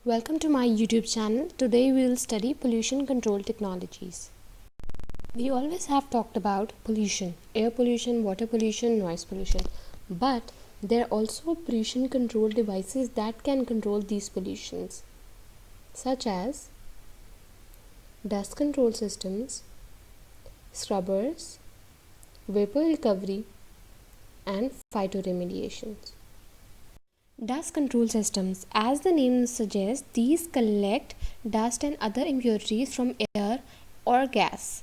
Welcome to my YouTube channel. Today we will study pollution control technologies. We always have talked about pollution, air pollution, water pollution, noise pollution. But there are also pollution control devices that can control these pollutions, such as dust control systems, scrubbers, vapor recovery, and phytoremediations. Dust control systems. As the name suggests, these collect dust and other impurities from air or gas.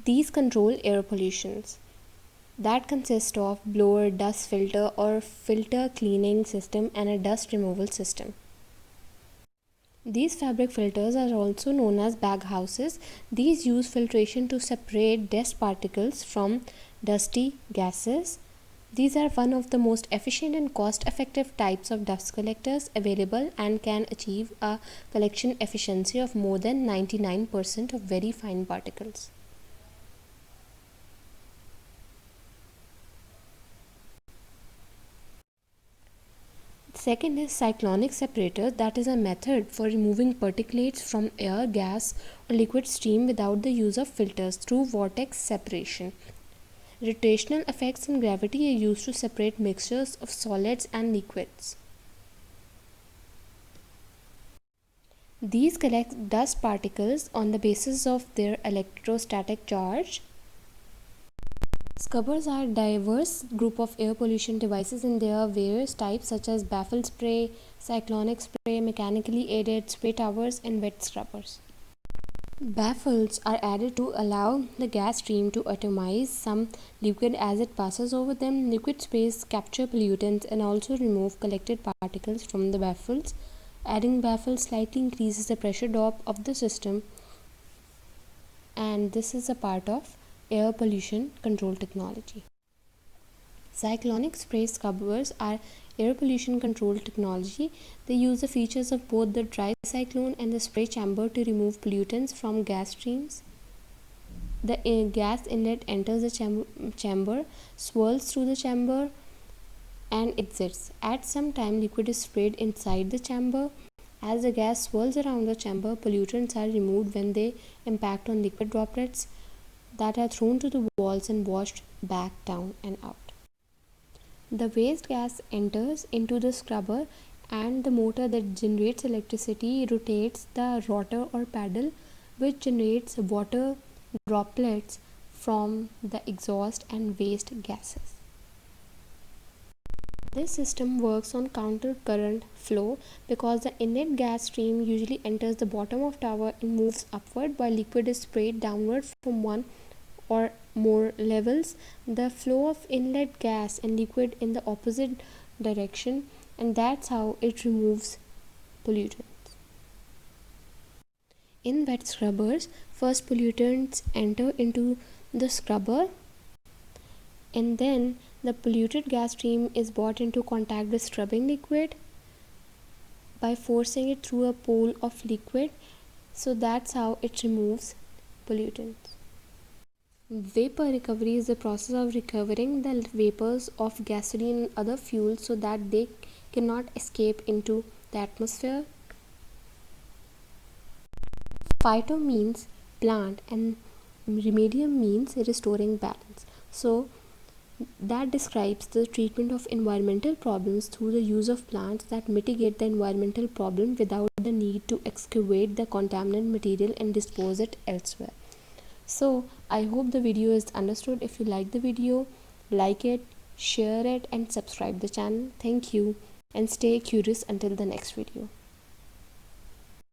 These control air pollutions. That consist of blower, dust filter or filter cleaning system and a dust removal system. These fabric filters are also known as baghouses. These use filtration to separate dust particles from dusty gases. These are one of the most efficient and cost-effective types of dust collectors available and can achieve a collection efficiency of more than 99% of very fine particles. Second is cyclonic separator, that is a method for removing particulates from air, gas or liquid stream without the use of filters through vortex separation. Rotational effects and gravity are used to separate mixtures of solids and liquids. These collect dust particles on the basis of their electrostatic charge. Scrubbers are a diverse group of air pollution devices and there are various types such as baffle spray, cyclonic spray, mechanically aided spray towers and wet scrubbers. Baffles are added to allow the gas stream to atomize some liquid as it passes over them. Liquid sprays capture pollutants and also remove collected particles from the baffles. Adding baffles slightly increases the pressure drop of the system, and this is a part of air pollution control technology. Cyclonic spray scrubbers are air pollution control technology. They use the features of both the dry cyclone and the spray chamber to remove pollutants from gas streams. The gas inlet enters the chamber, swirls through the chamber and exits. At some time, liquid is sprayed inside the chamber. As the gas swirls around the chamber, pollutants are removed when they impact on liquid droplets that are thrown to the walls and washed back down and out. The waste gas enters into the scrubber and the motor that generates electricity rotates the rotor or paddle, which generates water droplets from the exhaust and waste gases. This system works on counter current flow because the inlet gas stream usually enters the bottom of tower and moves upward while liquid is sprayed downward from one or more levels. The flow of inlet gas and liquid in the opposite direction, and that's how it removes pollutants. In wet scrubbers, first pollutants enter into the scrubber and then the polluted gas stream is brought into contact with scrubbing liquid by forcing it through a pole of liquid. So that's how it removes pollutants. Vapor recovery is the process of recovering the vapors of gasoline and other fuels so that they cannot escape into the atmosphere. Phyto means plant and remedium means restoring balance. So that describes the treatment of environmental problems through the use of plants that mitigate the environmental problem without the need to excavate the contaminant material and dispose it elsewhere. So I hope the video is understood. If you like the video, like it, share it and subscribe the channel. Thank you and stay curious until the next video.